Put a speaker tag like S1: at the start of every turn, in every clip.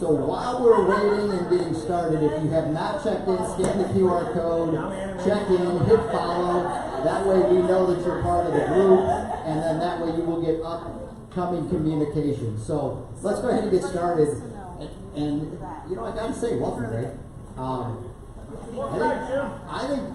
S1: So while we're waiting and getting started, if you have not checked in, scan the QR code, check in, hit follow. That way we know that you're part of the group, and then that way you will get upcoming communication. So let's go ahead and get started. And you know, I gotta say, welcome, Ray.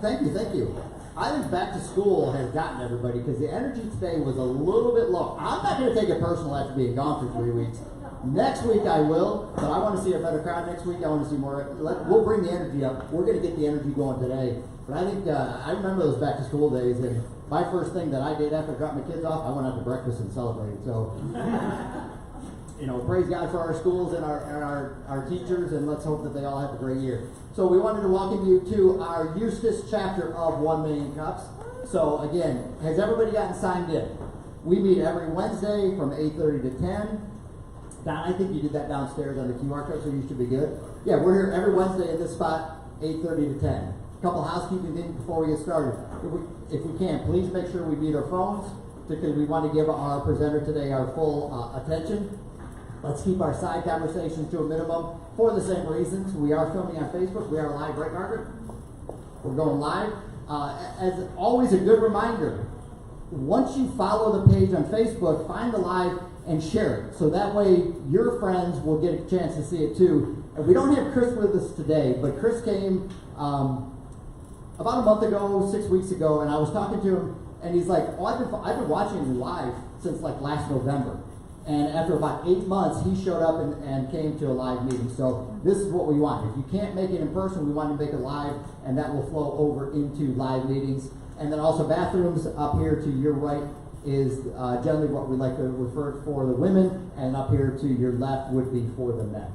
S1: Thank you. I think back to school has gotten everybody because the energy today was a little bit low. I'm not going to take it personal after being gone for 3 weeks. Next week I will, but I want to see a better crowd next week. I want to see more. We'll bring the energy up. We're going to get the energy going today. But I think I remember those back to school days, and my first thing that I did after I dropped my kids off, I went out to breakfast and celebrated. So, you know, praise God for our schools and our teachers, and let's hope that they all have a great year. So we wanted to welcome you to our Eustace chapter of 1 Million Cups. So again, has everybody gotten signed in? We meet every Wednesday from 8:30 to 10. Don, I think you did that downstairs on the QR code, so you should be good. Yeah, we're here every Wednesday at this spot, 8:30 to 10. A couple housekeeping things before we get started. If we can, please make sure we mute our phones, because we want to give our presenter today our full attention. Let's keep our side conversations to a minimum for the same reasons. We are filming on Facebook. We are live, right, Margaret? We're going live. As always, a good reminder, once you follow the page on Facebook, find the live and share it. So that way your friends will get a chance to see it too. And we don't have Chris with us today, but Chris came about a month ago, 6 weeks ago, and I was talking to him, and he's like, oh, I've been watching you live since like last November. And after about 8 months, he showed up and came to a live meeting. So this is what we want. If you can't make it in person, we want to make it live, and that will flow over into live meetings. And then also bathrooms up here to your right is generally what we like to refer for the women, and up here to your left would be for the men.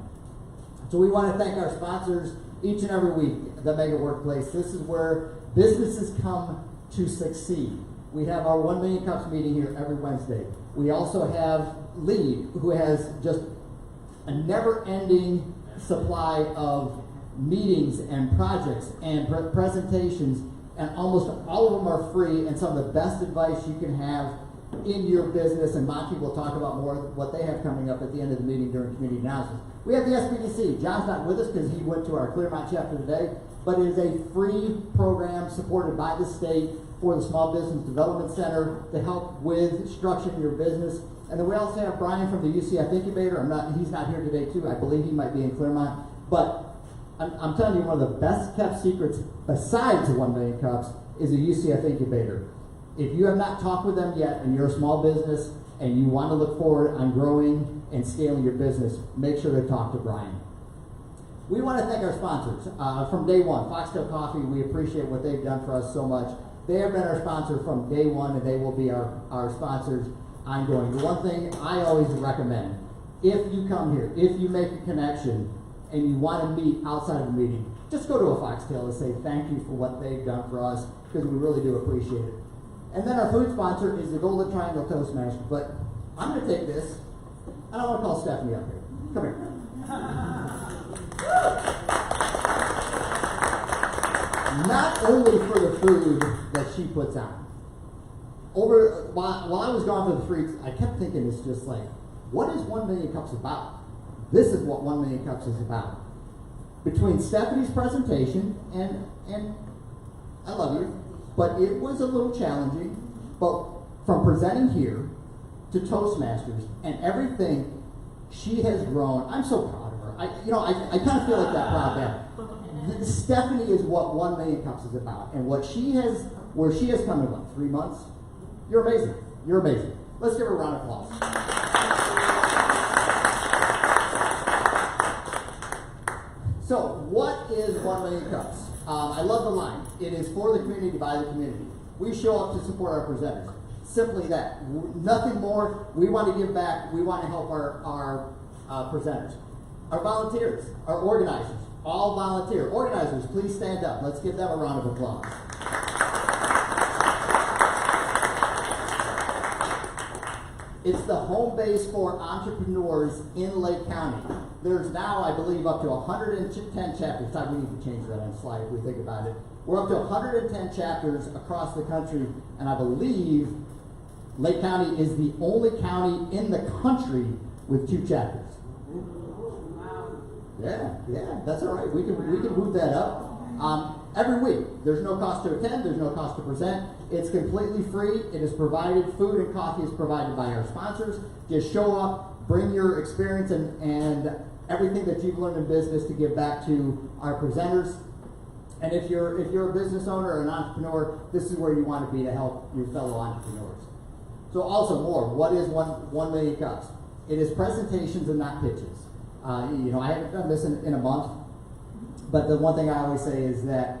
S1: So we want to thank our sponsors each and every week, the Mega Workplace. This is where businesses come to succeed. We have our 1 Million Cups meeting here every Wednesday. We also have Lee, who has just a never-ending supply of meetings and projects and presentations, and almost all of them are free, and some of the best advice you can have in your business. And Monty will talk about more what they have coming up at the end of the meeting during community announcements. We have the SBDC. John's not with us because he went to our Clearmont chapter today, but it is a free program supported by the state for the Small Business Development Center to help with structuring your business. And then we also have Brian from the UCF Incubator. He's not here today too. I believe he might be in Clearmont. But I'm telling you, one of the best kept secrets besides the 1 Million Cups is the UCF Incubator. If you have not talked with them yet and you're a small business and you want to look forward on growing and scaling your business, make sure to talk to Brian. We want to thank our sponsors from day one. Foxtail Coffee, we appreciate what they've done for us so much. They have been our sponsor from day one, and they will be our sponsors ongoing. The one thing I always recommend, if you come here, if you make a connection and you want to meet outside of the meeting, just go to a Foxtail and say thank you for what they've done for us, because we really do appreciate it. And then our food sponsor is the Golden Triangle Toastmasters. But I'm going to take this, and I want to call Stephanie up here. Come here. Not only for the food that she puts on. While I was gone for the 3 weeks, I kept thinking, it's just like, what is 1 Million Cups about? This is what 1 Million Cups is about. Between Stephanie's presentation, and I love you, but it was a little challenging, but from presenting here to Toastmasters and everything, she has grown. I'm so proud of her. I kind of feel like that proud dad. Stephanie is what 1 Million Cups is about, and where she has come in, what, 3 months? You're amazing. You're amazing. Let's give her a round of applause. So, what is 1 Million Cups? I love the line. It is for the community, by the community. We show up to support our presenters. Simply that. Nothing more. We want to give back. We want to help our presenters. Our volunteers, our organizers, all volunteer. Organizers, please stand up. Let's give them a round of applause. It's the home base for entrepreneurs in Lake County. There's now, I believe, up to 110 chapters. We need to change that on the slide if we think about it. We're up to 110 chapters across the country, and I believe Lake County is the only county in the country with 2 chapters. Yeah, that's all right. We can move that up. Every week, there's no cost to attend, there's no cost to present. It's completely free. It is provided, food and coffee is provided by our sponsors. Just show up, bring your experience and everything that you've learned in business to give back to our presenters. And if you're a business owner or an entrepreneur, this is where you want to be to help your fellow entrepreneurs. So also more, what is 1 million cups? It is presentations and not pitches. I haven't done this in a month, but the one thing I always say is that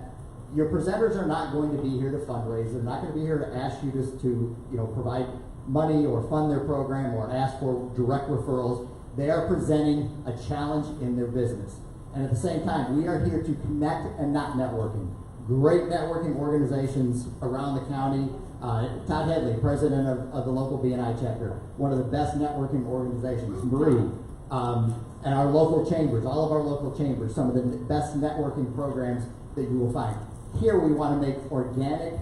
S1: your presenters are not going to be here to fundraise. They're not going to be here to ask you to provide money or fund their program or ask for direct referrals. They are presenting a challenge in their business. And at the same time, we are here to connect and not networking. Great networking organizations around the county. Todd Headley, president of the local BNI chapter, one of the best networking organizations. Marie, and our local chambers, all of our local chambers, some of the best networking programs that you will find. Here we want to make organic,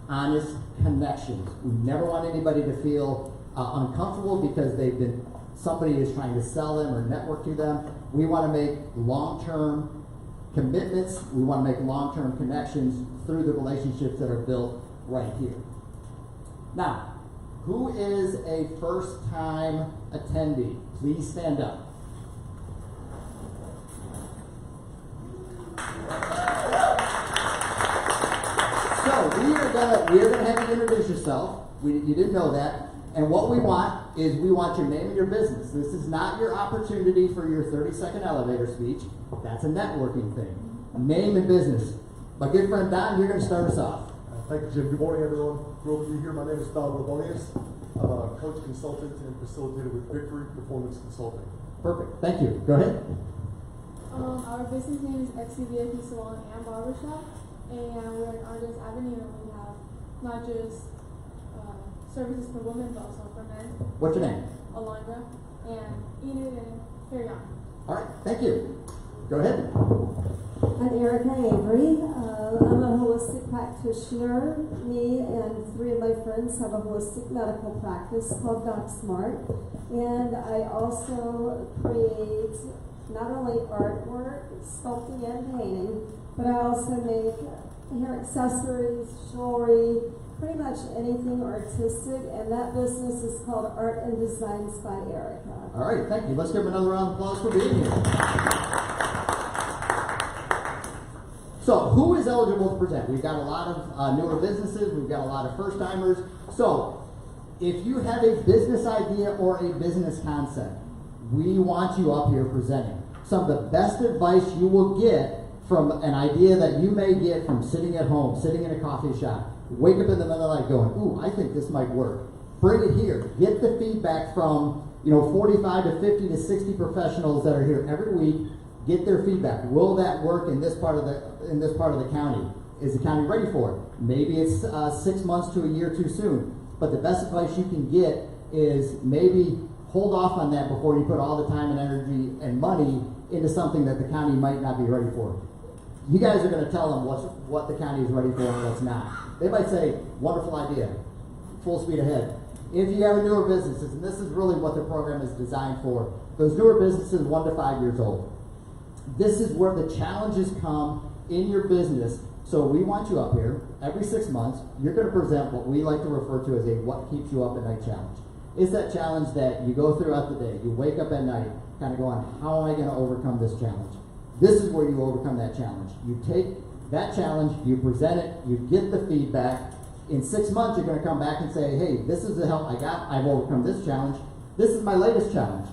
S1: honest connections. We never want anybody to feel uncomfortable because somebody is trying to sell them or network to them. We want to make long-term commitments. We want to make long-term connections through the relationships that are built right here. Now, who is a first-time attendee? Please stand up. So we are gonna have you introduce yourself. You didn't know that. And what we want is we want your name and your business. This is not your opportunity for your 30-second elevator speech. That's a networking thing. Name and business. My good friend Don, you're going to start us off.
S2: Thank you, Jim. Good morning, everyone. Thrilled to be here. My name is Mathias. I'm a coach, consultant, and facilitator with Victory Performance Consulting.
S1: Perfect. Thank you. Go ahead.
S3: Our business name is XCVIP Salon and Barbershop, and we're in Artist Avenue, and we have not just services for women, but also for men.
S1: What's your name?
S3: Alondra, and Enid, and Harrion.
S1: All right. Thank you. Go ahead.
S4: I'm Erica Avery. I'm a holistic practitioner. Me and 3 of my friends have a holistic medical practice called Doc Smart. And I also create not only artwork, sculpting and painting, but I also make hair accessories, jewelry, pretty much anything artistic. And that business is called Art and Designs by Erica.
S1: All right. Thank you. Let's give him another round of applause for being here. So, who is eligible to present? We've got a lot of newer businesses. We've got a lot of first-timers. So, if you have a business idea or a business concept, we want you up here presenting. Some of the best advice you will get from an idea that you may get from sitting at home, sitting in a coffee shop, wake up in the middle of the night going, ooh, I think this might work. Bring it here. Get the feedback from 45 to 50 to 60 professionals that are here every week. Get their feedback. Will that work in this part of the county? Is the county ready for it? Maybe it's 6 months to a year too soon. But the best advice you can get is maybe hold off on that before you put all the time and energy and money into something that the county might not be ready for. You guys are going to tell them what the county is ready for and what's not. They might say, wonderful idea, full speed ahead. If you have newer businesses, and this is really what the program is designed for, those newer businesses 1 to 5 years old. This is where the challenges come in your business. So we want you up here every 6 months. You're going to present what we like to refer to as a what keeps you up at night challenge. It's that challenge that you go throughout the day. You wake up at night kind of going, how am I going to overcome this challenge? This is where you overcome that challenge. You take that challenge, you present it, you get the feedback. In 6 months, you're going to come back and say, hey, this is the help I got. I've overcome this challenge. This is my latest challenge.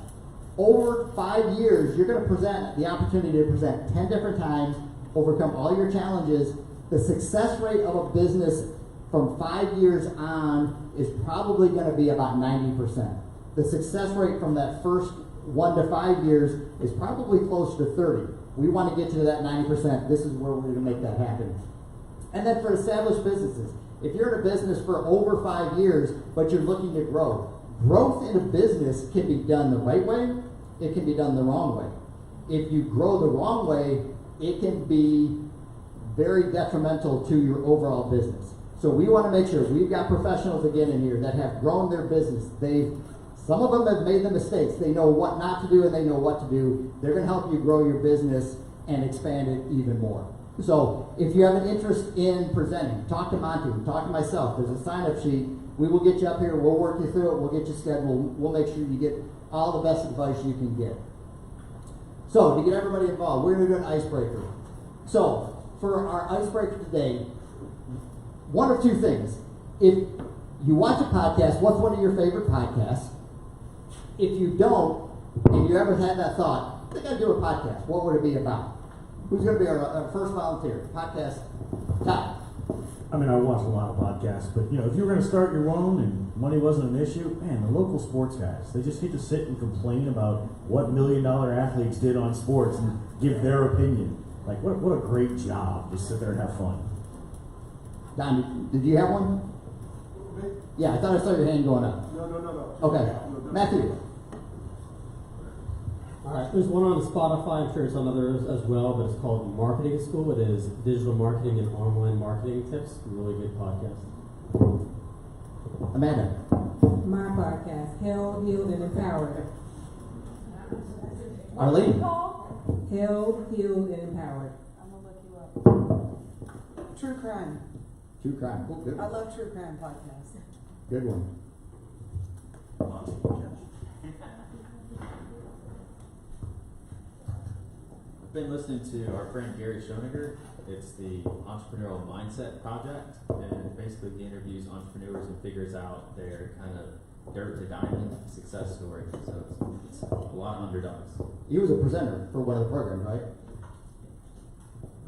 S1: Over 5 years, you're going to present the opportunity to present 10 different times, overcome all your challenges. The success rate of a business from 5 years on is probably going to be about 90%. The success rate from that first 1 to 5 years is probably close to 30. We want to get to that 90%. This is where we're going to make that happen. And then for established businesses, if you're in a business for over 5 years, but you're looking to grow, growth in a business can be done the right way, it can be done the wrong way. If you grow the wrong way, it can be very detrimental to your overall business. So we want to make sure we've got professionals again in here that have grown their business. They've Some of them have made the mistakes. They know what not to do and they know what to do. They're going to help you grow your business and expand it even more. So if you have an interest in presenting, talk to Monty, talk to myself. There's a sign-up sheet. We will get you up here. We'll work you through it. We'll get you scheduled. We'll make sure you get all the best advice you can get. So to get everybody involved, we're going to do an icebreaker. So for our icebreaker today, one of two things. If you watch a podcast, what's one of your favorite podcasts? If you don't, and you ever had that thought, I think I'd do a podcast, what would it be about? Who's going to be our first volunteer? Podcast, Todd.
S5: I mean, I watch a lot of podcasts, but if you were going to start your own and money wasn't an issue, man, the local sports guys, they just get to sit and complain about what $1 million athletes did on sports and give their opinion. Like, what a great job. Just sit there and have fun.
S1: Don, did you have one? Yeah, I thought I saw your hand going up.
S2: No.
S1: Okay. Matthew.
S6: All right, there's one on Spotify. I'm sure it's on others as well, but it's called Marketing School. It is digital marketing and online marketing tips. Really good podcast.
S1: Amanda.
S7: My podcast, Held, Healed, and Empowered.
S1: Arlene.
S7: Held, Healed, and Empowered. I'm gonna look you up. True crime.
S1: True crime. Cool. Good.
S7: I love true crime podcasts.
S1: Good one.
S8: I've been listening to our friend Gary Schoeniger. It's the Entrepreneurial Mindset Project, and basically he interviews entrepreneurs and figures out their kind of dirt to diamond success story. So it's a lot of underdogs.
S1: He was a presenter for one of the programs, right?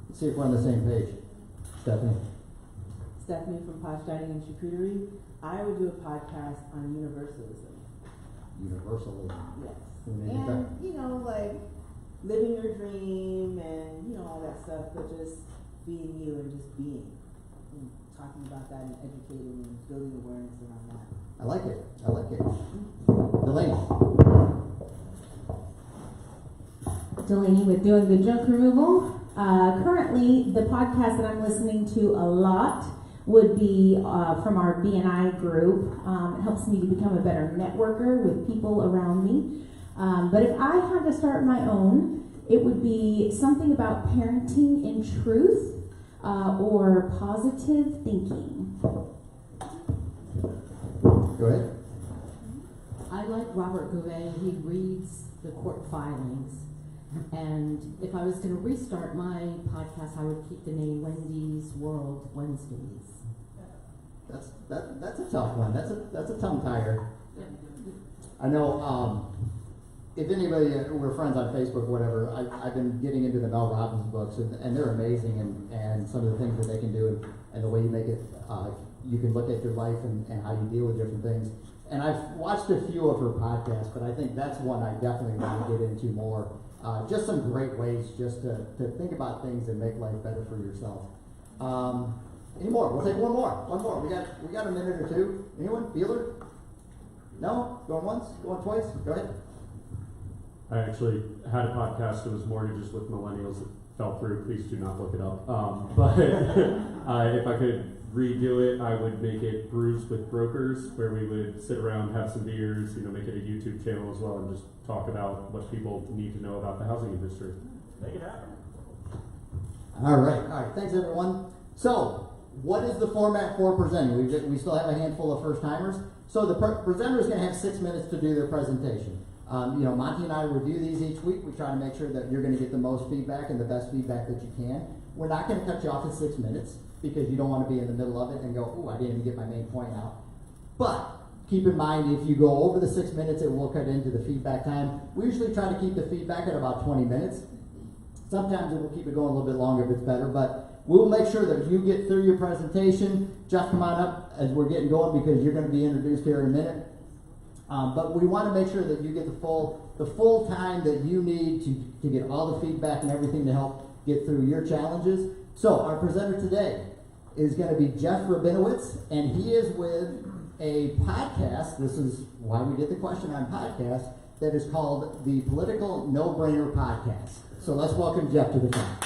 S1: Let's see if we're on the same page. Stephanie.
S9: Stephanie from Posh Dining and Charcuterie. I would do a podcast on universalism.
S1: Universalism.
S9: Yes.
S1: And,
S9: like living your dream and, all that stuff, but just being you and just being. And talking about that and educating and building awareness around that.
S1: I like it. Delaney.
S10: Delaney with Doing the Junk Removal. Currently, the podcast that I'm listening to a lot would be from our BNI group. It helps me to become a better networker with people around me. But if I had to start my own, it would be something about parenting in truth or positive thinking.
S1: Go ahead.
S11: I like Robert Gouvet. He reads the court filings. And if I was going to restart my podcast, I would keep the name Wendy's World Wednesdays.
S1: That's a tough one. That's a tongue tire. I know. If anybody, we're friends on Facebook or whatever, I've been getting into the Mel Robbins books, and they're amazing, and some of the things that they can do, and the way you make it, you can look at your life and how you deal with different things. And I've watched a few of her podcasts, but I think that's one I definitely want to get into more. Just some great ways just to think about things and make life better for yourself. Any more? We'll take one more. We got a minute or two. Anyone? Beeler? No? Going once? Going twice? Go ahead.
S12: I actually had a podcast that was mortgages with millennials that fell through. Please do not look it up. But if I could redo it, I would make it Brews with Brokers, where we would sit around, have some beers, make it a YouTube channel as well, and just talk about what people need to know about the housing industry. Make it happen.
S1: All right. Thanks, everyone. So, what is the format for presenting? We still have a handful of first-timers. So the presenter is going to have 6 minutes to do their presentation. Monty and I review these each week. We try to make sure that you're going to get the most feedback and the best feedback that you can. We're not going to cut you off at 6 minutes because you don't want to be in the middle of it and go, "Ooh, I didn't even get my main point out." But keep in mind, if you go over the 6 minutes, it will cut into the feedback time. We usually try to keep the feedback at about 20 minutes. Sometimes it will keep it going a little bit longer if it's better, but we'll make sure that you get through your presentation. Jeff, come on up as we're getting going because you're going to be introduced here in a minute. But we want to make sure that you get the full time that you need to get all the feedback and everything to help get through your challenges. So our presenter today is going to be Jeff Rabinowitz, and he is with a podcast. This is why we did the question on podcast, that is called the Political No-Brainer Podcast. So let's welcome Jeff to the front.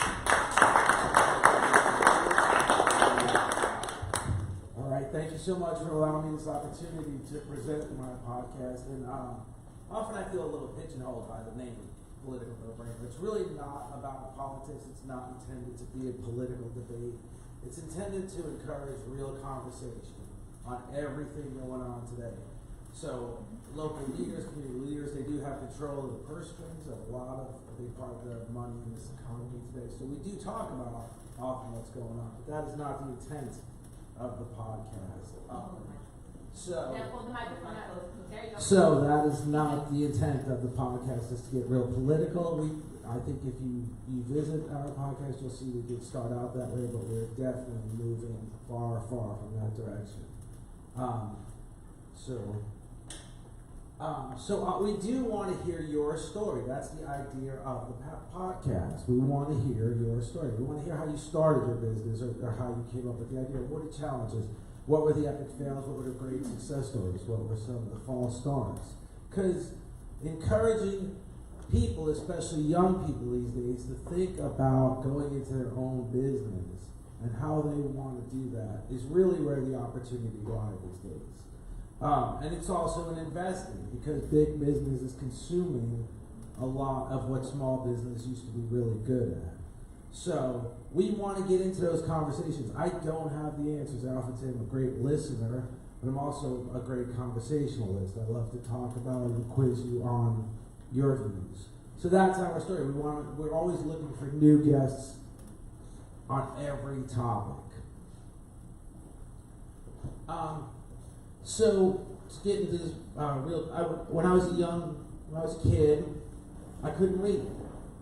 S13: All right, thank you so much for allowing me this opportunity to present my podcast. And often I feel a little pigeonholed by the name Political No-Brainer. It's really not about politics. It's not intended to be a political debate. It's intended to encourage real conversation on everything going on today. So local leaders, community leaders, they do have control of the purse strings of a big part of the money in this economy today. So we do talk about often what's going on, but that is not the intent of the podcast. So that is not the intent of the podcast, is to get real political. I think if you visit our podcast, you'll see we did start out that way, but we're definitely moving far, far from that direction. So we do want to hear your story. That's the idea of the podcast. We want to hear your story. We want to hear how you started your business, or how you came up with the idea. What are the challenges? What were the epic fails? What were the great success stories? What were some of the false starts? Because encouraging people, especially young people these days, to think about going into their own business and how they want to do that is really where the opportunity lies these days. And it's also an investment, because big business is consuming a lot of what small business used to be really good at. So we want to get into those conversations. I don't have the answers. I often say I'm a great listener, but I'm also a great conversationalist. I love to talk about and quiz you on your views. So that's our story. We're always looking for new guests on every topic. So to get into this when I was a kid, I couldn't read.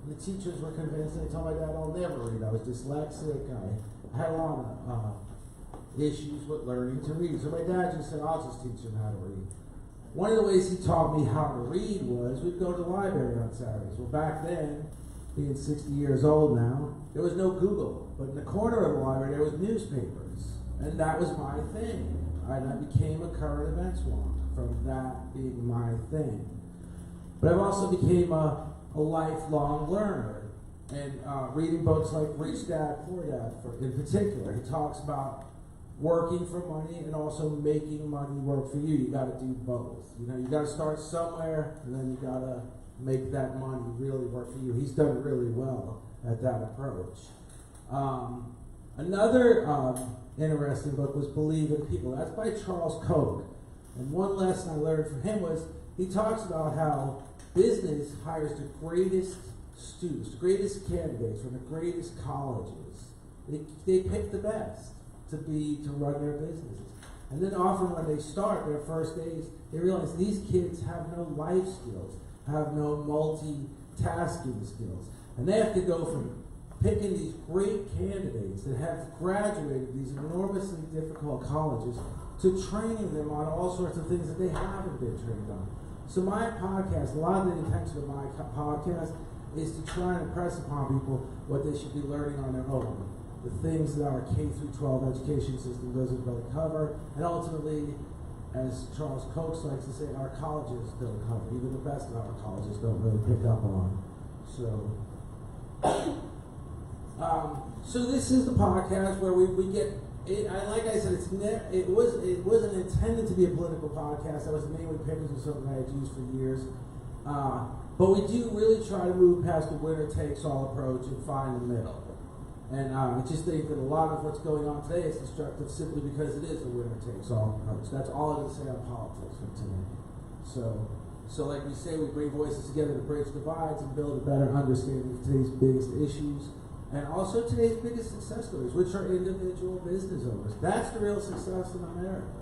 S13: The teachers were convinced, and they told my dad I'll never read. I was dyslexic. I had a lot of issues with learning to read. So my dad just said, I'll just teach him how to read. One of the ways he taught me how to read was we'd go to the library on Saturdays. Well, back then, being 60 years old now, there was no Google. But in the corner of the library, there was newspapers. And that was my thing. I became a current events wonk from that being my thing. But I've also became a lifelong learner, and reading books like Rich Dad, Poor Dad, in particular. He talks about working for money and also making money work for you. You got to do both. You got to start somewhere, and then you got to make that money really work for you. He's done really well at that approach. Another interesting book was Believe in People. That's by Charles Koch. And one lesson I learned from him was he talks about how business hires the greatest students, the greatest candidates from the greatest colleges. They pick the best to run their businesses. And then often when they start their first days, they realize these kids have no life skills, have no multitasking skills. And they have to go from picking these great candidates that have graduated these enormously difficult colleges to training them on all sorts of things that they haven't been trained on. So my podcast, a lot of the intention of my podcast is to try and impress upon people what they should be learning on their own. The things that our K through 12 education system doesn't really cover, and ultimately, as Charles Koch likes to say, our colleges don't cover. Even the best of our colleges don't really pick up on. So this is the podcast where we get. Like I said, it wasn't intended to be a political podcast. That was mainly pictures of something I had used for years. But we do really try to move past the winner-takes-all approach and find the middle. And I just think that a lot of what's going on today is destructive simply because it is a winner-takes-all approach. That's all I can say on politics for today. So like we say, we bring voices together to bridge divides and build a better understanding of today's biggest issues. And also today's biggest success stories, which are individual business owners. That's the real success in America.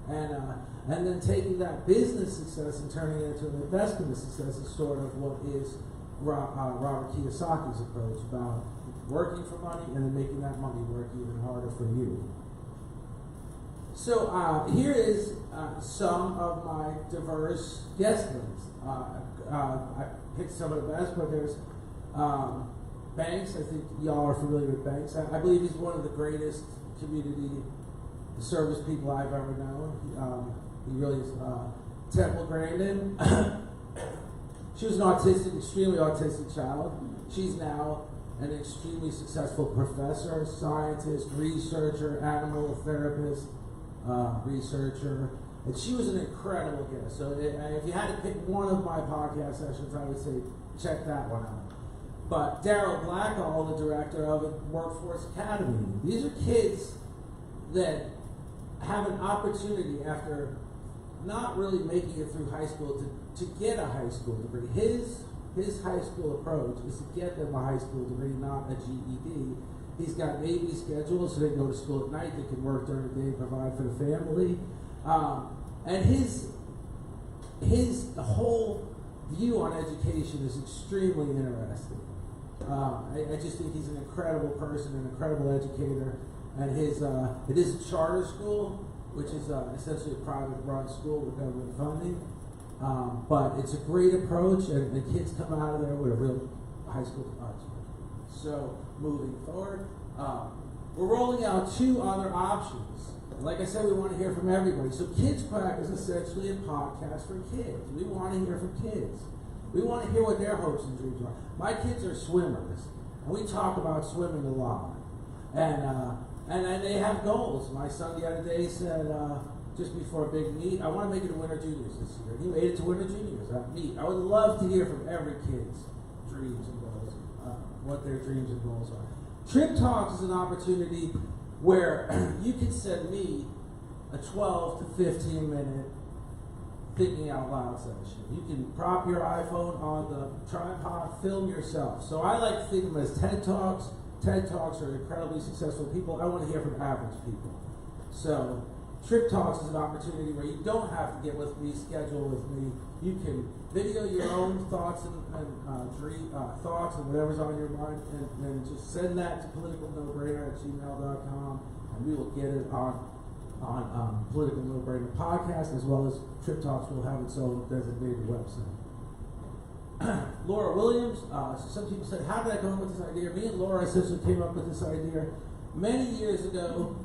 S13: And then taking that business success and turning it into an investment success is sort of what is Robert Kiyosaki's approach about working for money and then making that money work even harder for you. So here is some of my diverse guest list. I picked some of the best, but there's Banks. I think y'all are familiar with Banks. I believe he's one of the greatest community service people I've ever known. He really is. Temple Grandin. She was an extremely autistic child. She's now an extremely successful professor, scientist, researcher, animal therapist. researcher, and she was an incredible guest. So if you had to pick one of my podcast sessions, I would say check that one out. But Daryll Blakwall, the director of Workforce Academy, these are kids that have an opportunity after not really making it through high school to get a high school degree. His high school approach is to get them a high school degree, not a GED. He's got Navy schedules, so they go to school at night, they can work during the day, provide for the family. And his whole view on education is extremely interesting. I just think he's an incredible person, an incredible educator. And it is a charter school, which is essentially a private run school with government funding. But it's a great approach, and kids come out of there with a real high school degree. So moving forward, we're rolling out 2 other options. Like I said, we want to hear from everybody. So Kids Crack is essentially a podcast for kids. We want to hear from kids. We want to hear what their hopes and dreams are. My kids are swimmers, and we talk about swimming a lot. And they have goals. My son the other day said, just before a big meet, I want to make it to Winter Juniors this year. He made it to Winter Juniors, that meet. I would love to hear from every kid's dreams and goals, what their dreams and goals are. Trip Talks is an opportunity where you can send me a 12 to 15 minute thinking out loud session. You can prop your iPhone on the tripod, film yourself. So I like to think of them as TED Talks. TED Talks are incredibly successful people. I want to hear from average people. So Trip Talks is an opportunity where you don't have to get with me, schedule with me. You can video your own thoughts and thoughts and whatever's on your mind, and just send that to politicalnobrainer@gmail.com, and we will get it on Political No Brainer Podcast, as well as Trip Talks will have its own designated website. Laura Williams, some people said, how did I come up with this idea? Me and Laura essentially came up with this idea many years ago.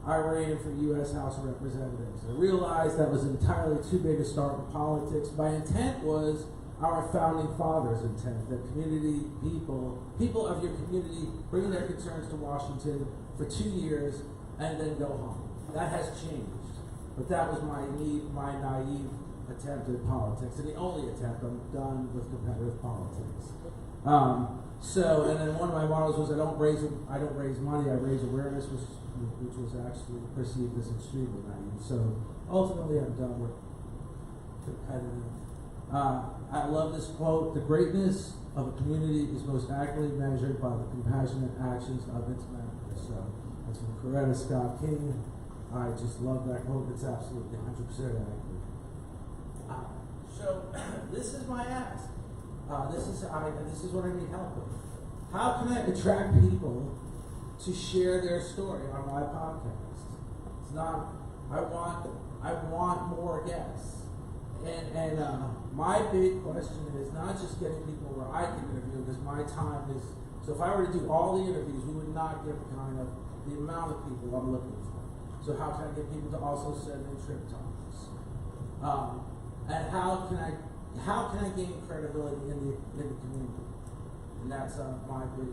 S13: I ran for U.S. House of Representatives. I realized that was entirely too big a start in politics. My intent was our founding fathers' intent, that community people of your community bring their concerns to Washington for 2 years and then go home. That has changed, but that was my naive attempt at politics, and the only attempt. I'm done with competitive politics. And then one of my mottos was I don't raise money, I raise awareness, which was actually perceived as extremely naive. So ultimately, I'm done with competitive. I love this quote: "The greatness of a community is most accurately measured by the compassionate actions of its members." So that's from Coretta Scott King. I just love that quote. It's absolutely 100% accurate. So this is my ask. This is what I need help with. How can I attract people to share their story on my podcast? It's not. I want more guests. And my big question is not just getting people where I can interview, because my time is. So if I were to do all the interviews, we would not get the amount of people I'm looking for. So how can I get people to also send in Trip Talks? And how can I gain credibility in the community? And that's my big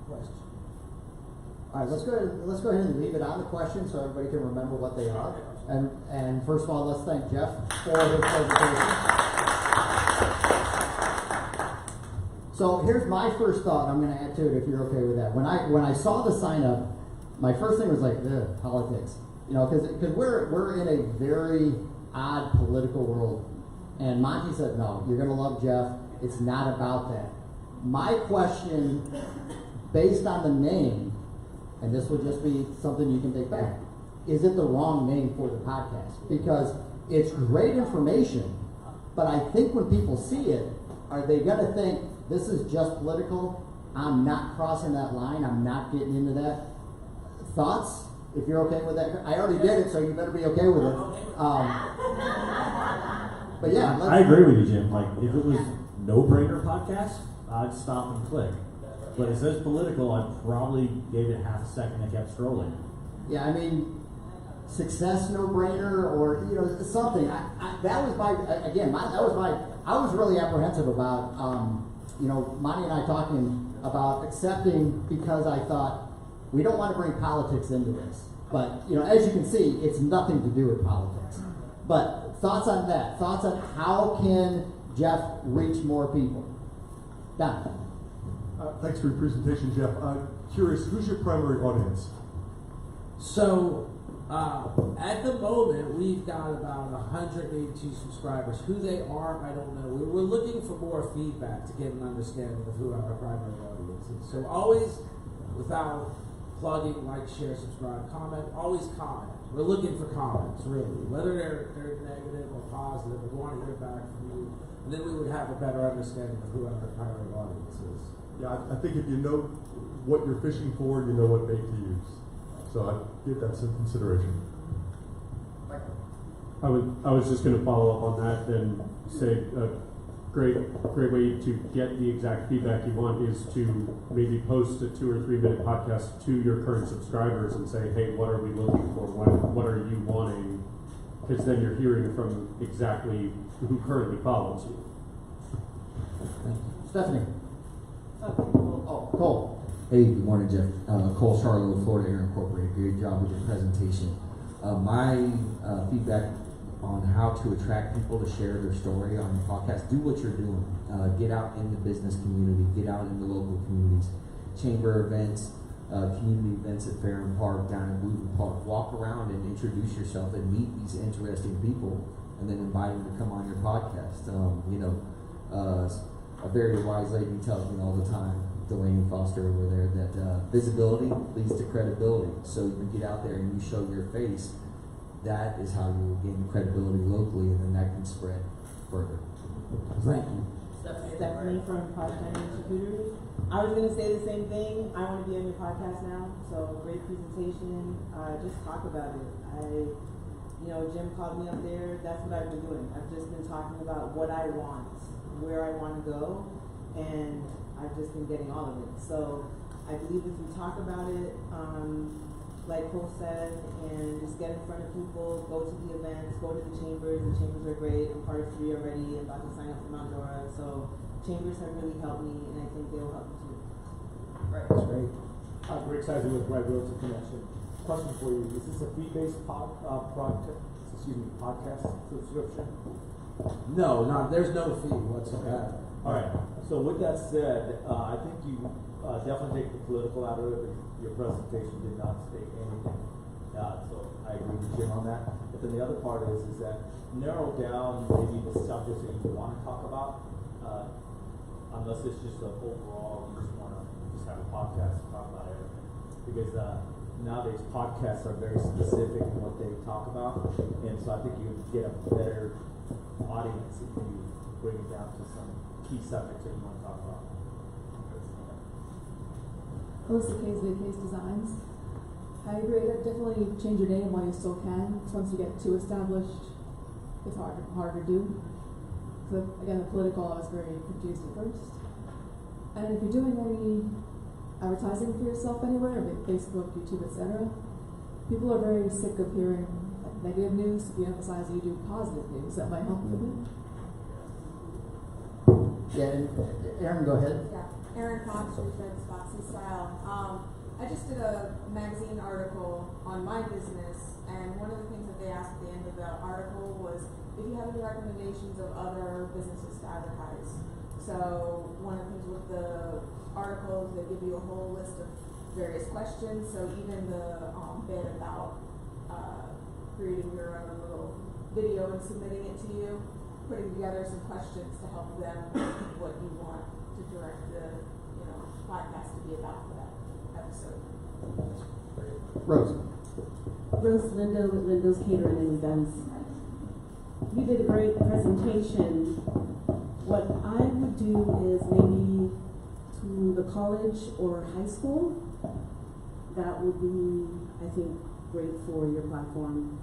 S13: question.
S1: All right, let's go ahead and leave it on the question so everybody can remember what they are. And first of all, let's thank Jeff for his presentation. So here's my first thought. I'm going to add to it if you're okay with that. When I saw the sign up, my first thing was like, politics, because we're in a very odd political world. And Monty said, no, you're going to love Jeff. It's not about that. My question, based on the name, and this would just be something you can take back, is it the wrong name for the podcast? Because it's great information, but I think when people see it, are they going to think, this is just political, I'm not crossing that line, I'm not getting into that? Thoughts? If you're okay with that. I already did it, so you better be okay with it. But yeah.
S5: I agree with you, Jim. Like, if it was No-Brainer Podcast, I'd stop and click. But it says political, I probably gave it half a second and kept scrolling.
S1: Yeah, I mean, success no-brainer, or something. I was really apprehensive about, Monty and I talking about accepting, because I thought we don't want to bring politics into this. But, as you can see, it's nothing to do with politics. But thoughts on that? Thoughts on how can Jeff reach more people? Don.
S2: Thanks for your presentation, Jeff. Curious, who's your primary audience?
S13: So, at the moment, we've got about 182 subscribers. Who they are, I don't know. We're looking for more feedback to get an understanding of who our primary audience is. So always, without plugging, like, share, subscribe, comment, always comment. We're looking for comments, really. Whether they're negative or positive, we want to hear back from you. And then we would have a better understanding of who our primary audience is.
S2: Yeah, I think if you know what you're fishing for, you know what bait to use. So I give that some consideration.
S12: I was just going to follow up on that and say a great way to get the exact feedback you want is to maybe post a 2 or 3 minute podcast to your current subscribers and say, hey, what are we looking for? What are you wanting? Because then you're hearing from exactly who currently follows you.
S1: Stephanie. Oh, Cole.
S14: Hey, good morning, Jeff. Cole Charlotte, Florida Air Incorporated. Great job with your presentation. My feedback on how to attract people to share their story on your podcast, do what you're doing. Get out in the business community, get out in the local communities, chamber events, community events at Fair and Park, down in Wooten Park. Walk around and introduce yourself and meet these interesting people and then invite them to come on your podcast. A very wise lady tells me all the time, Delaney Foster over there, that visibility leads to credibility. So you get out there and you show your face. That is how you will gain credibility locally, and then that can spread further.
S9: Thank you. Stephanie from Part-Time Executors. I was going to say the same thing. I want to be on your podcast now, so great presentation. Just talk about it. Jim called me up there. That's what I've been doing. I've just been talking about what I want, where I want to go, and I've just been getting all of it. So I believe if we talk about it, like Cole said, and just get in front of people, go to the events, go to the chambers. The chambers are great. I'm part of 3 already. I'm about to sign up for Mount Dora. So chambers have really helped me, and I think they will help you too.
S15: Right. That's great. We're excited with Rabinowitz Connection. Question for you: is this a fee-based podcast subscription?
S13: No, there's no fee whatsoever.
S16: All right. So with that said, I think you definitely take the political out of it. Your presentation did not state anything. So I agree with Jim on that. But then the other part is that narrow down maybe the subjects that you want to talk about, unless it's just an overall, you just want to just have a podcast to talk about everything. Because nowadays podcasts are very specific in what they talk about. And so I think you get a better audience if you bring it down to some key subjects that you want to talk about.
S3: What's the case with case designs? I agree. Definitely change your name while you still can. Because once you get too established, it's hard to do. So again, the political, I was very confused at first. And if you're doing any advertising for yourself anywhere, like Facebook, YouTube, etc., people are very sick of hearing negative news. If you emphasize that you do positive news, that might help a bit.
S1: Yeah, and Aaron, go ahead.
S17: Yeah. Erin Cox, Research Foxy Style. I just did a magazine article on my business, and one of the things that they asked at the end of the article was if you have any recommendations of other businesses to advertise. So one of the things with the article is they give you a whole list of various questions. So even the bit about creating your own little video and submitting it to you, putting together some questions to help them what you want to direct the podcast to be about for that episode.
S1: Rose.
S18: Rose Lindo with Lindo's Catering and Events. You did a great presentation. What I would do is maybe to the college or high school. That would be, I think, great for your platform.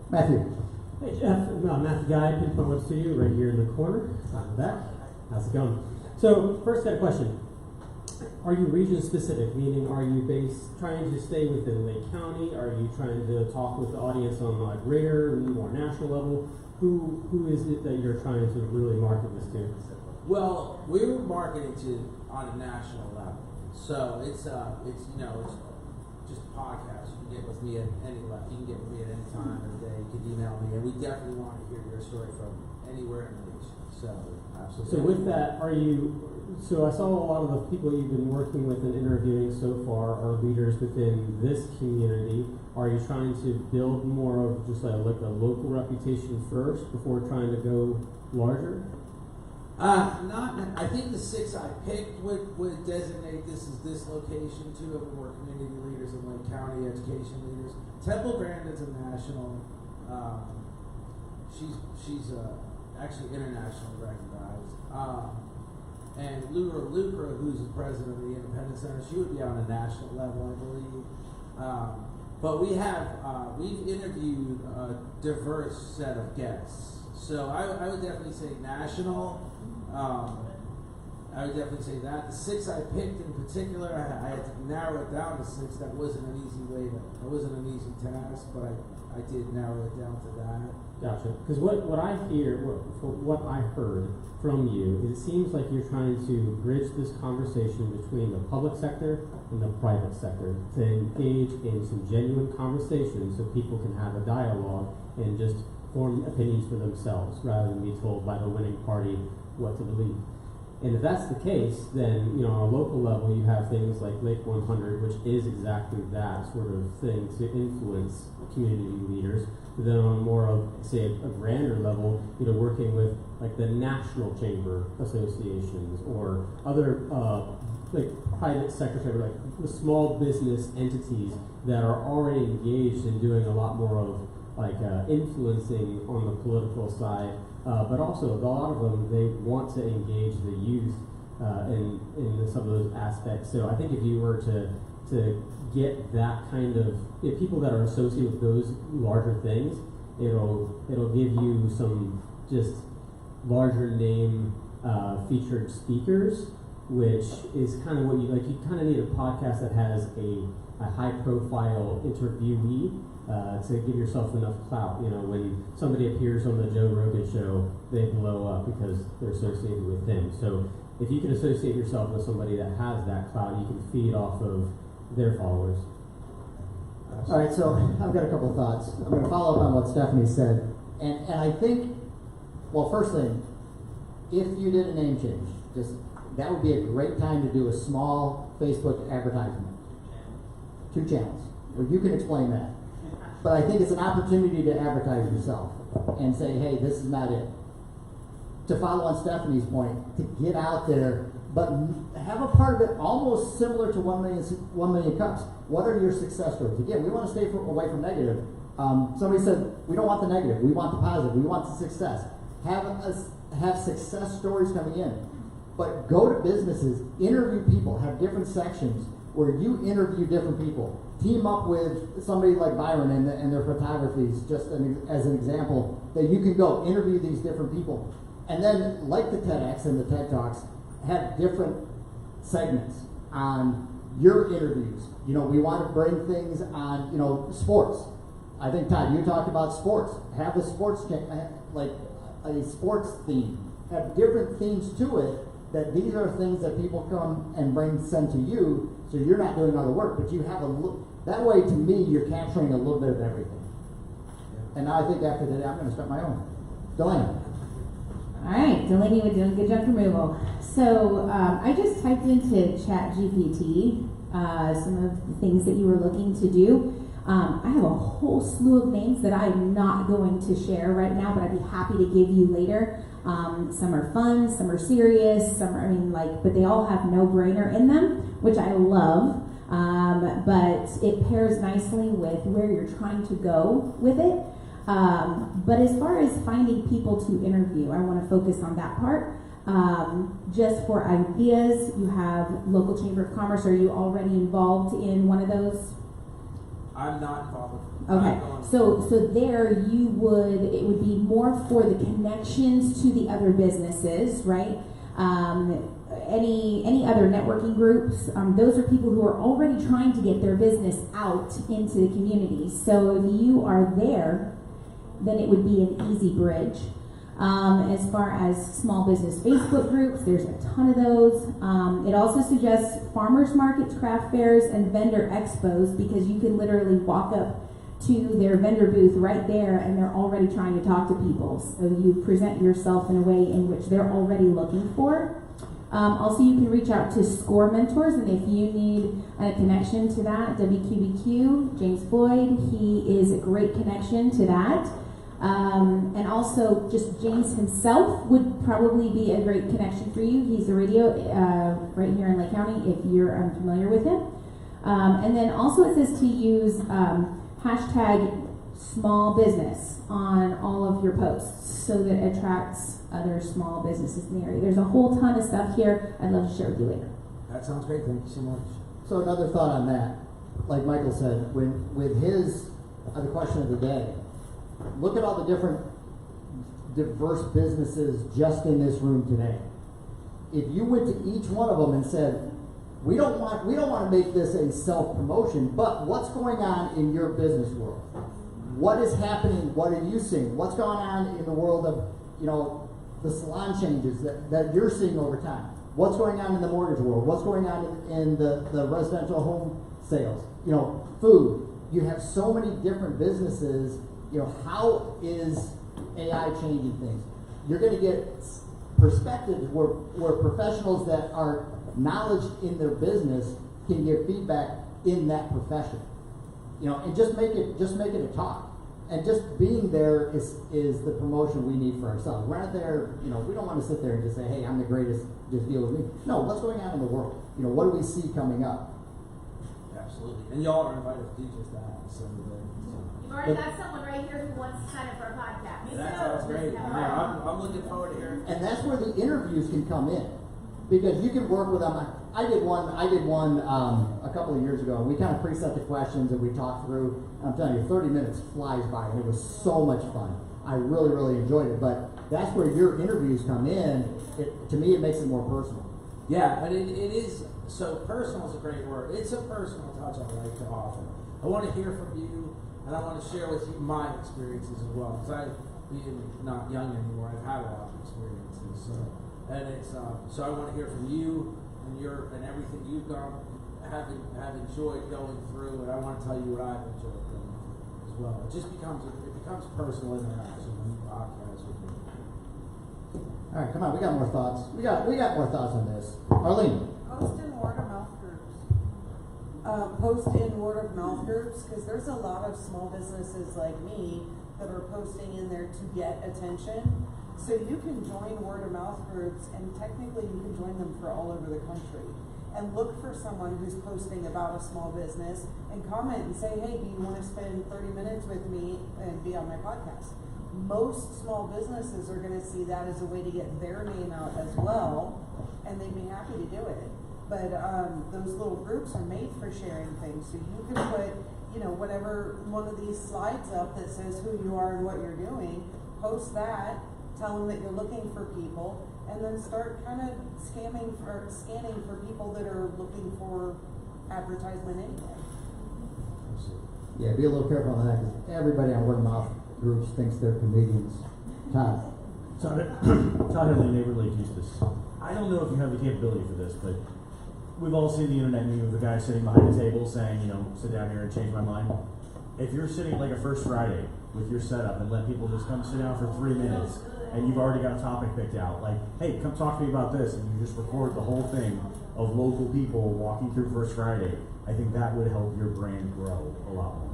S1: Matthew.
S6: Hey Jeff, Matthew Guy, Pinpoint Web Studio, right here in the corner. I'm back. How's it going? So first, got a question. Are you region specific? Meaning, are you trying to stay within Lake County? Are you trying to talk with the audience on a greater, more national level? Who is it that you're trying to really market this to?
S13: Well, we're marketing to on a national level, so it's just a podcast. You can get with me at any level. You can get with me at any time of the day. You can email me, and we definitely want to hear your story from anywhere in the nation. So, absolutely.
S6: So with that, so I saw a lot of the people you've been working with and interviewing so far are leaders within this community. Are you trying to build more of just like a local reputation first before trying to go larger?
S13: I think the 6 I picked would designate this as this location. 2 of them were community leaders in Lake County, education leaders. Temple Grandin's a national. She's actually internationally recognized. And Laura Forcum, who's the president of the Independence Center, she would be on a national level, I believe. But we've interviewed a diverse set of guests. So I would definitely say national. I would definitely say that. The 6 I picked in particular, I had to narrow it down to 6. That wasn't an easy task, but I did narrow it down to that.
S6: Gotcha. Because what I hear, what I heard from you, it seems like you're trying to bridge this conversation between the public sector and the private sector to engage in some genuine conversations so people can have a dialogue and just form opinions for themselves rather than be told by the winning party what to believe. And if that's the case, then on a local level you have things like Lake 100, which is exactly that sort of thing to influence community leaders. But then on more of, say, a grander level, working with like the national chamber associations or other like private sector, like the small business entities that are already engaged in doing a lot more of like influencing on the political side. But also, a lot of them, they want to engage the youth in some of those aspects. So I think if you were to get that kind of, if people that are associated with those larger things, it'll give you some just larger name featured speakers, which is kind of what you like. You kind of need a podcast that has a high profile interviewee. To give yourself enough clout. When somebody appears on the Joe Rogan show, they blow up because they're associated with him. So if you can associate yourself with somebody that has that clout, you can feed off of their followers.
S1: All right, so I've got a couple of thoughts. I'm going to follow up on what Stephanie said. And I think, well, first thing, if you did a name change, that would be a great time to do a small Facebook advertisement. 2 channels, where you can explain that. But I think it's an opportunity to advertise yourself and say, hey, this is not it. To follow on Stephanie's point, to get out there, but have a part of it almost similar to 1 million cups. What are your success stories? Again, we want to stay away from negative. Somebody said, we don't want the negative, we want the positive, we want the success. Have success stories coming in. But go to businesses, interview people, have different sections where you interview different people. Team up with somebody like Byron and their photographies, just as an example, that you can go interview these different people. And then, like the TEDx and the TED Talks, have different segments on your interviews. We want to bring things on, sports. I think, Todd, you talked about sports. Have a sports, like a sports theme. Have different themes to it, that these are things that people come and send to you, so you're not doing all the work, but you have that way, to me, you're capturing a little bit of everything. And now I think after today, I'm going to start my own. Delaney.
S10: All right, Delaney with doing good junk removal. So I just typed into ChatGPT some of the things that you were looking to do. I have a whole slew of names that I'm not going to share right now, but I'd be happy to give you later. Some are fun, some are serious, but they all have no-brainer in them, which I love. But it pairs nicely with where you're trying to go with it. But as far as finding people to interview, I want to focus on that part. Just for ideas, you have local chamber of commerce. Are you already involved in one of those?
S13: I'm not involved.
S10: Okay, so there it would be more for the connections to the other businesses, right? Any other networking groups, those are people who are already trying to get their business out into the community. So if you are there, then it would be an easy bridge. As far as small business Facebook groups, there's a ton of those. It also suggests farmers markets, craft fairs, and vendor expos, because you can literally walk up to their vendor booth right there and they're already trying to talk to people. So you present yourself in a way in which they're already looking for. Also, you can reach out to SCORE mentors, and if you need a connection to that, WQBQ, James Floyd, he is a great connection to that. And also, just James himself would probably be a great connection for you. He's a radio right here in Lake County, if you're unfamiliar with him. And then also it says to use hashtag small business on all of your posts so that it attracts other small businesses in the area. There's a whole ton of stuff here I'd love to share with you later.
S13: That sounds great. Thank you so much.
S1: So another thought on that, like Michael said, with his the question of the day, look at all the different diverse businesses just in this room today. If you went to each one of them and said, we don't want to make this a self-promotion, but what's going on in your business world? What is happening? What are you seeing? What's going on in the world of, the salon changes that you're seeing over time? What's going on in the mortgage world? What's going on in the residential home sales? Food. You have so many different businesses. How is AI changing things? You're going to get perspectives where professionals that are knowledge in their business can give feedback in that profession. And just make it a talk. And just being there is the promotion we need for ourselves. We're not there, we don't want to sit there and just say, hey, I'm the greatest, just deal with me. No, what's going on in the world? What do we see coming up?
S13: Absolutely. And y'all are invited to do just that. So
S19: You've already got someone right here who wants to sign up for a podcast.
S13: that sounds great. Yeah, I'm looking forward to hearing.
S1: And that's where the interviews can come in, because you can work with them. I did one a couple of years ago. We kind of preset the questions and we talked through. I'm telling you, 30 minutes flies by, and it was so much fun. I really, really enjoyed it. But that's where your interviews come in. To me, it makes it more personal.
S13: Yeah, but it is, so personal is a great word. It's a personal touch I like to offer. I want to hear from you, and I want to share with you my experiences as well, because being not young anymore, I've had a lot of experiences. So I want to hear from you and everything you've have enjoyed going through, and I want to tell you what I've enjoyed going through as well. It becomes personal interaction when you podcast with me.
S1: All right, come on, we got more thoughts. We got more thoughts on this. Arlene.
S20: Post in word of mouth groups. Post in word of mouth groups, because there's a lot of small businesses like me that are posting in there to get attention. So you can join word of mouth groups, and technically you can join them for all over the country. And look for someone who's posting about a small business and comment and say, hey, do you want to spend 30 minutes with me and be on my podcast? Most small businesses are going to see that as a way to get their name out as well, and they'd be happy to do it. But those little groups are made for sharing things. So you can put, whatever one of these slides up that says who you are and what you're doing, post that, tell them that you're looking for people, and then start kind of scanning for people that are looking for advertisement anyway.
S1: Yeah, be a little careful on that, because everybody on word of mouth groups thinks they're comedians. Todd.
S5: Todd has a neighbor Lake Eustace. I don't know if you have the capability for this, but we've all seen the internet meme of the guy sitting behind a table saying, sit down here and change my mind. If you're sitting like a First Friday with your setup and let people just come sit down for 3 minutes, and you've already got a topic picked out, like, hey, come talk to me about this, and you just record the whole thing of local people walking through First Friday, I think that would help your brand grow a lot more.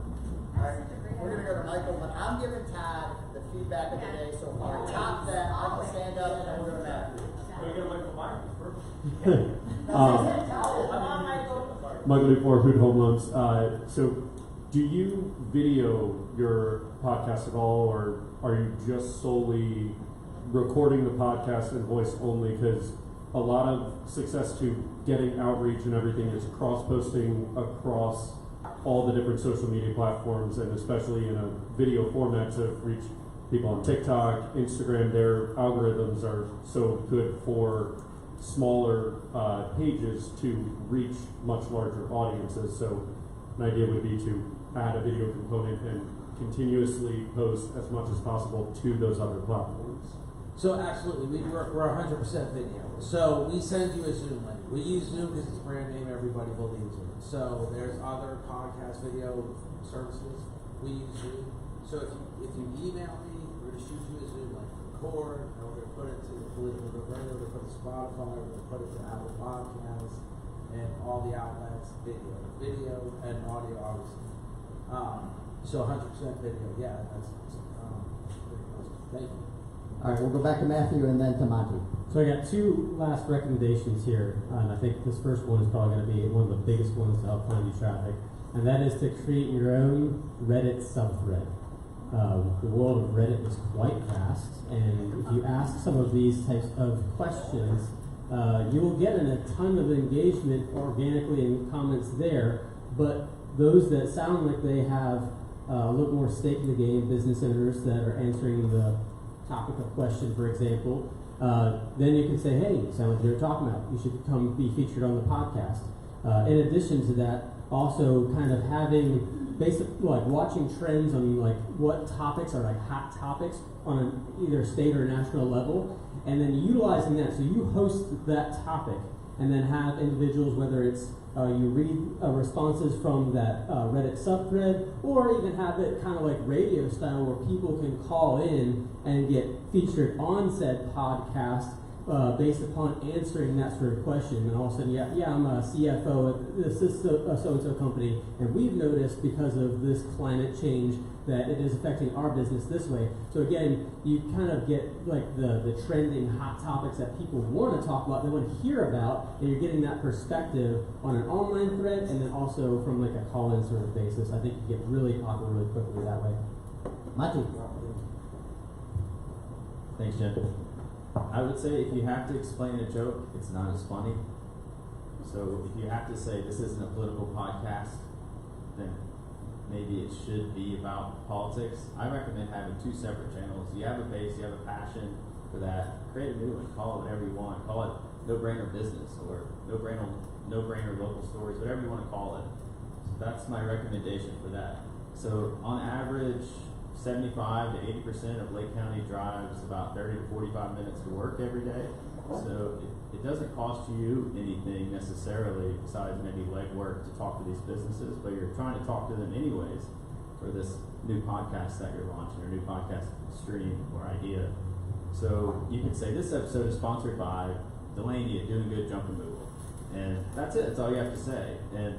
S1: All right, we're going to go to Michael, but I'm giving Todd the feedback of the day so far. Top that, Michael, stand up, and then we're going to Matthew.
S12: We're going to look for Michael before Food Home Loans. So, do you video your podcast at all, or are you just solely recording the podcast and voice only? Because a lot of success to getting outreach and everything is cross-posting across all the different social media platforms, and especially in a video format to reach people on TikTok, Instagram. Their algorithms are so good for smaller pages to reach much larger audiences. So an idea would be to add a video component and continuously post as much as possible to those other platforms.
S13: So absolutely, we're 100% video. So we send you a Zoom link. We use Zoom because it's a brand name, everybody believes in it. So there's other podcast video services. We use Zoom. So if you email me, we're going to shoot you a Zoom link, record, and we're going to put it to the political, we're going to put it to Spotify, we're going to put it to Apple Podcasts, and all the outlets, video and audio, obviously. So 100% video, yeah, that's pretty awesome. Thank you.
S1: All right, we'll go back to Matthew and then to Monty.
S6: So I got two last recommendations here, and I think this first one is probably going to be one of the biggest ones to help find you traffic, and that is to create your own Reddit subthread. The world of Reddit is quite vast, and if you ask some of these types of questions, you will get a ton of engagement organically in comments there, but those that sound like they have a little more stake in the game, business owners that are answering the topic of question, for example, then you can say, hey, you sound like you're talking about, you should come be featured on the podcast. In addition to that, also kind of having basic, like watching trends on like what topics are like hot topics on either state or national level, and then utilizing that. So you host that topic and then have individuals, whether it's you read responses from that Reddit subthread, or even have it kind of like radio style where people can call in and get featured on said podcast based upon answering that sort of question. And all of a sudden, yeah, I'm a CFO at this so-and-so company, and we've noticed because of this climate change that it is affecting our business this way. So again, you kind of get like the trending hot topics that people want to talk about, they want to hear about, and you're getting that perspective on an online thread, and then also from like a call-in sort of basis. I think you get really popular really quickly that way.
S1: Matthew.
S8: Thanks, Jim. I would say if you have to explain a joke, it's not as funny. So if you have to say this isn't a political podcast, then maybe it should be about politics. I recommend having two separate channels. You have a base, you have a passion for that. Create a new one. Call it whatever you want. Call it No Brainer Business or No Brainer Local Stories, whatever you want to call it. So that's my recommendation for that. So on average, 75 to 80% of Lake County drives about 30 to 45 minutes to work every day. So it doesn't cost you anything necessarily besides maybe legwork to talk to these businesses, but you're trying to talk to them anyways for this new podcast that you're launching or new podcast stream or idea. So you can say this episode is sponsored by Delaney at Doing Good Junk Removal. And that's it. That's all you have to say. And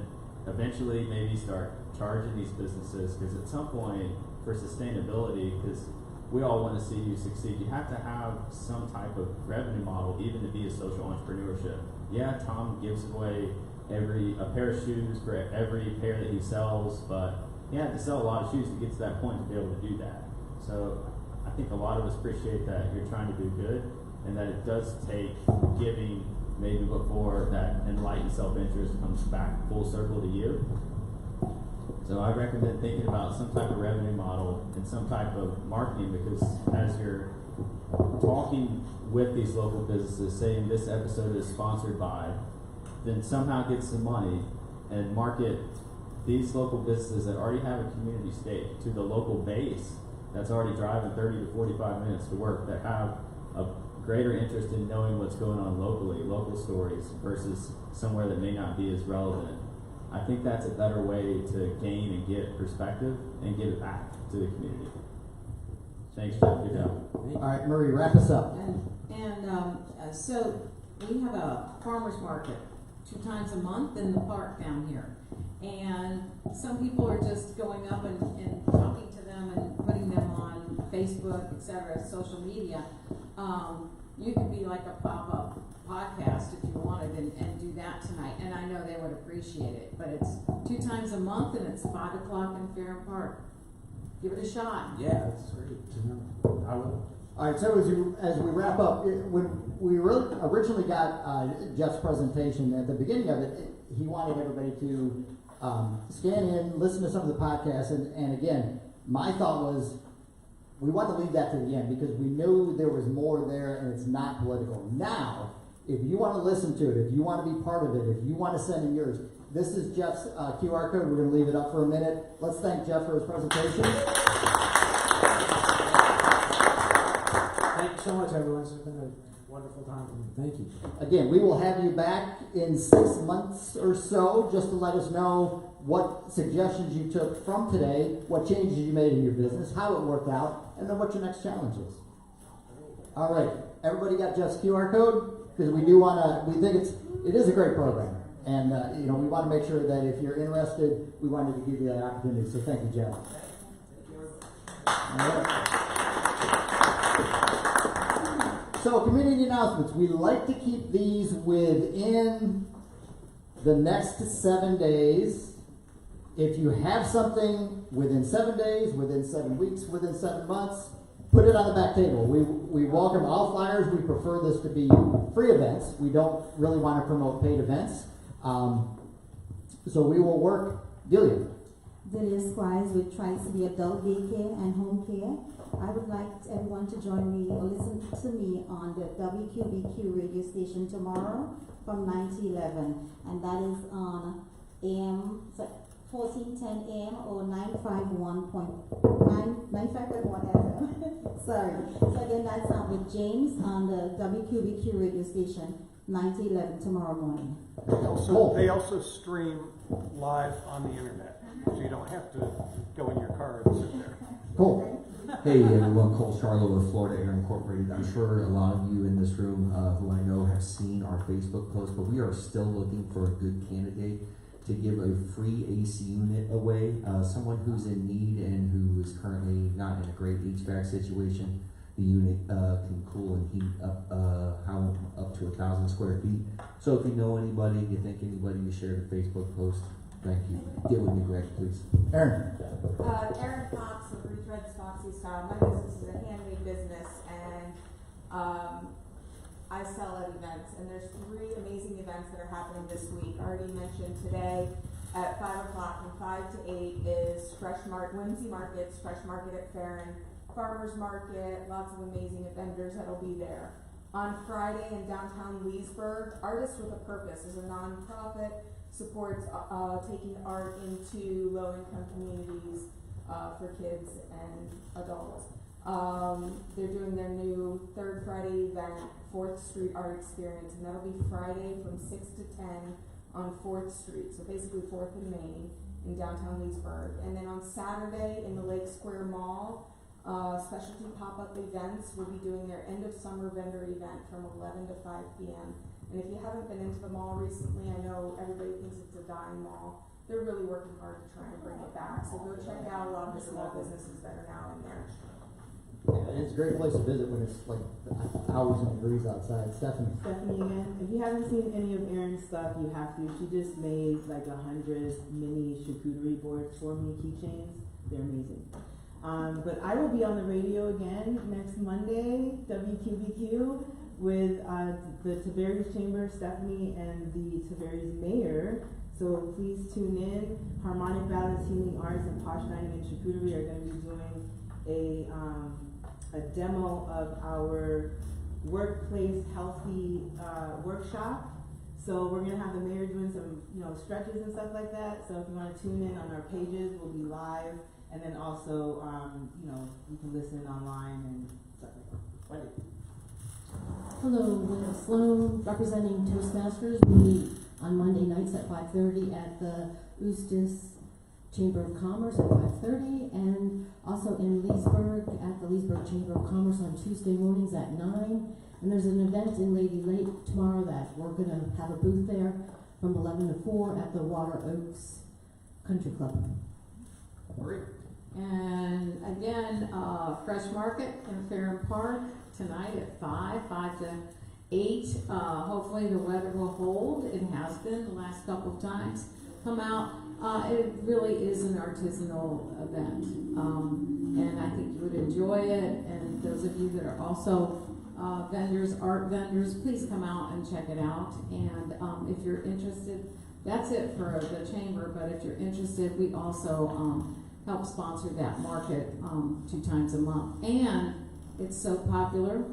S8: eventually maybe start charging these businesses, because at some point for sustainability, because we all want to see you succeed, you have to have some type of revenue model even to be a social entrepreneurship. Yeah, Tom gives away a pair of shoes for every pair that he sells, but he had to sell a lot of shoes to get to that point to be able to do that. So I think a lot of us appreciate that you're trying to do good, and that it does take giving maybe before that enlightened self-interest comes back full circle to you. So I recommend thinking about some type of revenue model and some type of marketing, because as you're talking with these local businesses, saying this episode is sponsored by, then somehow get some money and market these local businesses that already have a community stake to the local base that's already driving 30 to 45 minutes to work, that have a greater interest in knowing what's going on locally, local stories, versus somewhere that may not be as relevant. I think that's a better way to gain and get perspective and give it back to the community. Thanks, Jeff. Good job.
S1: All right, Murray, wrap us up.
S11: So we have a farmer's market 2 times a month in the park down here. And some people are just going up and talking to them and putting them on Facebook, etc., social media. You could be like a pop-up podcast if you wanted and do that tonight. And I know they would appreciate it. But it's 2 times a month and it's 5 o'clock in Fair Park. Give it a shot.
S13: Yeah, that's great to know. I will.
S1: All right, so as we wrap up, when we originally got Jeff's presentation, at the beginning of it, he wanted everybody to scan in, listen to some of the podcasts, and again, my thought was we want to leave that to the end because we knew there was more there and it's not political. Now, if you want to listen to it, if you want to be part of it, if you want to send in yours, this is Jeff's QR code. We're going to leave it up for a minute. Let's thank Jeff for his presentation.
S13: Thank you so much, everyone. It's been a wonderful time for me. Thank you.
S1: Again, we will have you back in 6 months or so just to let us know what suggestions you took from today, what changes you made in your business, how it worked out, and then what your next challenge is. All right, everybody got Jeff's QR code? Because we do want to, we think it is a great program. And, we want to make sure that if you're interested, we wanted to give you that opportunity. So thank you, Jeff. All right. So community announcements. We like to keep these within the next 7 days. If you have something within 7 days, within 7 weeks, within 7 months, put it on the back table. We welcome all flyers. We prefer this to be free events. We don't really want to promote paid events. So we will work. Delia.
S10: Delia Squires with Tri-City Adult Daycare and Home Care. I would like everyone to join me or listen to me on the WQBQ radio station tomorrow from 9 to 11. And that is on AM 1410 AM or 951.1 FM. Sorry. So again, that's with James on the WQBQ radio station, 9 to 11 tomorrow morning.
S21: They also stream live on the internet, so you don't have to go in your car and sit there.
S1: Cool.
S14: Hey everyone, Cole Charlotte with Florida Air Incorporated. I'm sure a lot of you in this room who I know have seen our Facebook post, but we are still looking for a good candidate to give a free AC unit away. Someone who's in need and who is currently not in a great HVAC situation. The unit can cool and heat up to 1,000 square feet. So if you know anybody, you think anybody, you share the Facebook post. Thank you. Get with me, Greg, please.
S1: Aaron.
S17: Aaron Fox of Retreads Foxy Style. My business is a handmade business, and I sell at events. And there's 3 amazing events that are happening this week. I already mentioned today at 5 o'clock from 5 to 8 is Wednesday Markets, Fresh Market at Farron, Farmers Market, lots of amazing vendors that'll be there. On Friday in downtown Leesburg, Artists with a Purpose is a nonprofit, supports taking art into low-income communities for kids and adults. They're doing their new 3rd Friday event, 4th Street Art Experience, and that'll be Friday from 6 to 10 on 4th Street, so basically 4th and Main in downtown Leesburg. And then on Saturday in the Lake Square Mall, specialty pop-up events will be doing their end of summer vendor event from 11 to 5 p.m. And if you haven't been into the mall recently, I know everybody thinks it's a dying mall. They're really working hard to try and bring it back. So go check out a lot of the small businesses that are now in there.
S1: Yeah, it's a great place to visit when it's like hours and degrees outside. Stephanie
S9: again. If you haven't seen any of Erin's stuff, you have to. She just made like 100 mini charcuterie boards for me, keychains. They're amazing. But I will be on the radio again next Monday, WQBQ, with the Tiberias Chamber, Stephanie, and the Tiberias Mayor. So please tune in. Harmonic Balance, Healing Arts, and Posh Dining and Charcuterie are going to be doing a demo of our workplace healthy workshop. So we're going to have the mayor doing some, stretches and stuff like that. So if you want to tune in on our pages, we'll be live. And then also, you can listen online and stuff like that.
S11: Hello, Linda Sloan, representing Toastmasters. We meet on Monday nights at 5:30 at the Eustis Chamber of Commerce at 5:30, and also in Leesburg at the Leesburg Chamber of Commerce on Tuesday mornings at 9. And there's an event in Lady Lake tomorrow that we're going to have a booth there from 11 to 4 at the Water Oaks Country Club.
S1: Great.
S22: And again, Fresh Market in Farron Park tonight at 5 to 8. Hopefully the weather will hold. It has been the last couple of times. Come out. It really is an artisanal event. And I think you would enjoy it. And those of you that are also vendors, art vendors, please come out and check it out. And if you're interested, that's it for the chamber. But if you're interested, we also help sponsor that market 2 times a month. And it's so popular,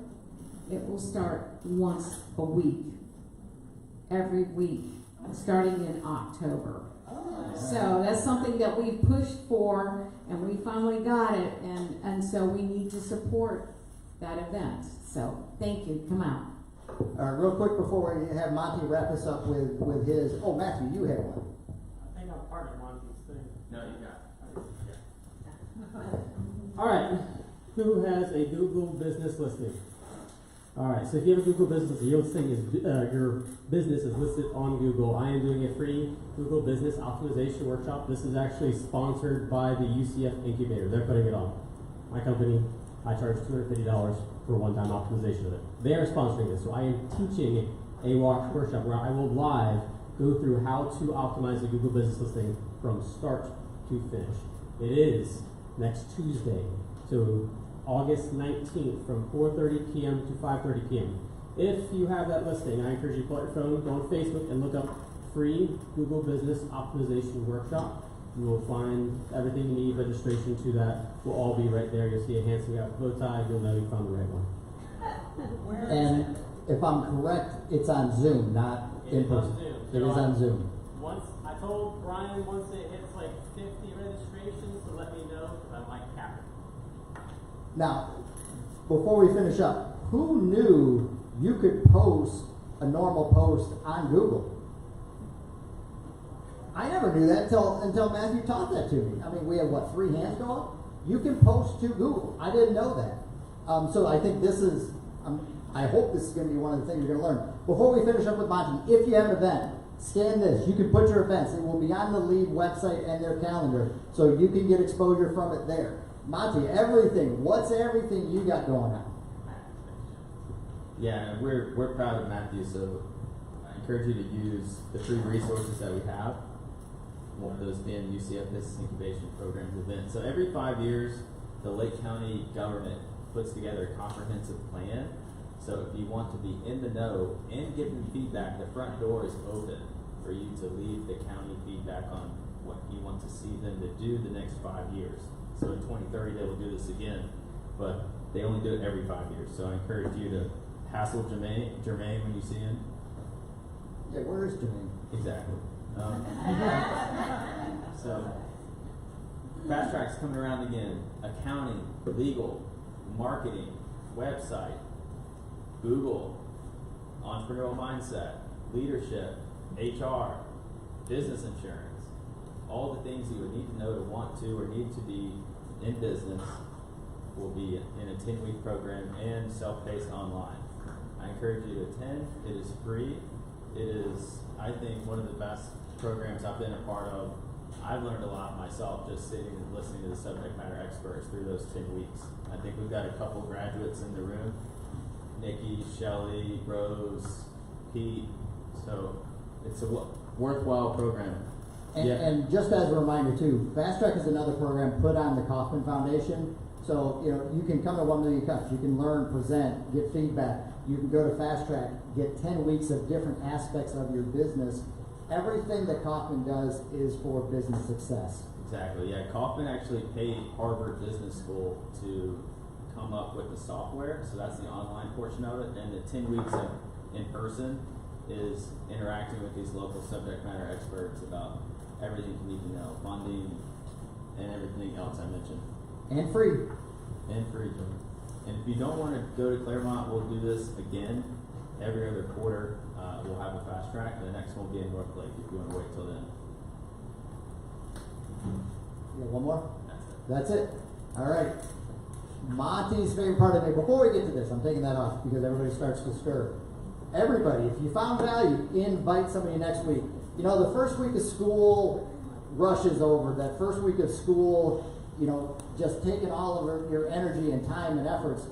S22: it will start once a week, every week, starting in October. So that's something that we pushed for, and we finally got it, and so we need to support
S11: that event. So thank you. Come out.
S1: All right, real quick before we have Monty wrap us up with his. Oh, Matthew, you had one.
S6: I think I'm part of Monty's thing.
S8: No, you got
S6: All right. Who has a Google business listing? All right. So if you have a Google business, your listing is your business is listed on Google. I am doing a free Google Business Optimization Workshop. This is actually sponsored by the UCF Incubator. They're putting it on. My company, I charge $250 for one-time optimization of it. They are sponsoring this, so I am teaching a workshop where I will live go through how to optimize a Google business listing from start to finish. It is next Tuesday, so August 19th from 4:30 p.m. to 5:30 p.m. If you have that listing, I encourage you to pull out your phone, go on Facebook, and look up free Google Business Optimization Workshop. You will find everything you need. Registration to that will all be right there. You'll see a handsome guy with a bow tie. You'll know you found the right one.
S1: And if I'm correct, it's on Zoom, not in person. It is on Zoom.
S6: Once I told Brian once it hits like 50 registrations to let me know because I might cap it.
S1: Now, before we finish up, who knew you could post a normal post on Google? I never knew that until Matthew taught that to me. I mean, we have, 3 hands go up? You can post to Google. I didn't know that. So I think this is, I hope this is going to be one of the things you're going to learn. Before we finish up with Monty, if you have an event, scan this. You can put your events. It will be on the lead website and their calendar, so you can get exposure from it there. Monty, everything. What's everything you got going on?
S8: Yeah, we're proud of Matthew, so I encourage you to use the free resources that we have. One of those being UCF Business Incubation Programs event. So every 5 years, the Lake County government puts together a comprehensive plan. So if you want to be in the know and give them feedback, the front door is open for you to leave the county feedback on what you want to see them to do the next 5 years. So in 2030, they will do this again, but they only do it every 5 years. So I encourage you to hassle Jermaine when you see him.
S1: Yeah, where is Jermaine?
S8: Exactly. So, Fast Track's coming around again. Accounting, legal, marketing, website, Google, entrepreneurial mindset, leadership, HR, business insurance, all the things you would need to know to want to or need to be in business will be in a 10-week program and self-paced online. I encourage you to attend. It is free. It is, I think, one of the best programs I've been a part of. I've learned a lot myself just sitting and listening to the subject matter experts through those 10 weeks. I think we've got a couple graduates in the room. Nikki, Shelley, Rose, Pete. So it's a worthwhile program.
S1: And just as a reminder too, Fast Track is another program put on the Kauffman Foundation. So, you can come to 1 Million Cups. You can learn, present, get feedback. You can go to Fast Track, get 10 weeks of different aspects of your business. Everything that Kauffman does is for business success.
S8: Exactly, yeah. Kauffman actually paid Harvard Business School to come up with the software, so that's the online portion of it. And the 10 weeks of in person is interacting with these local subject matter experts about everything you need to know, funding, and everything else I mentioned.
S1: And free.
S8: And free, Jim. And if you don't want to go to Claremont, we'll do this again every other quarter. We'll have a Fast Track, and the next one will be in North Lake if you want to wait till then.
S1: Yeah, one more? That's it. All right. Monty's favorite part of it. Before we get to this, I'm taking that off because everybody starts to stir. Everybody, if you found value, invite somebody next week. The first week of school rushes over. That first week of school, just taking all of your energy and time and efforts.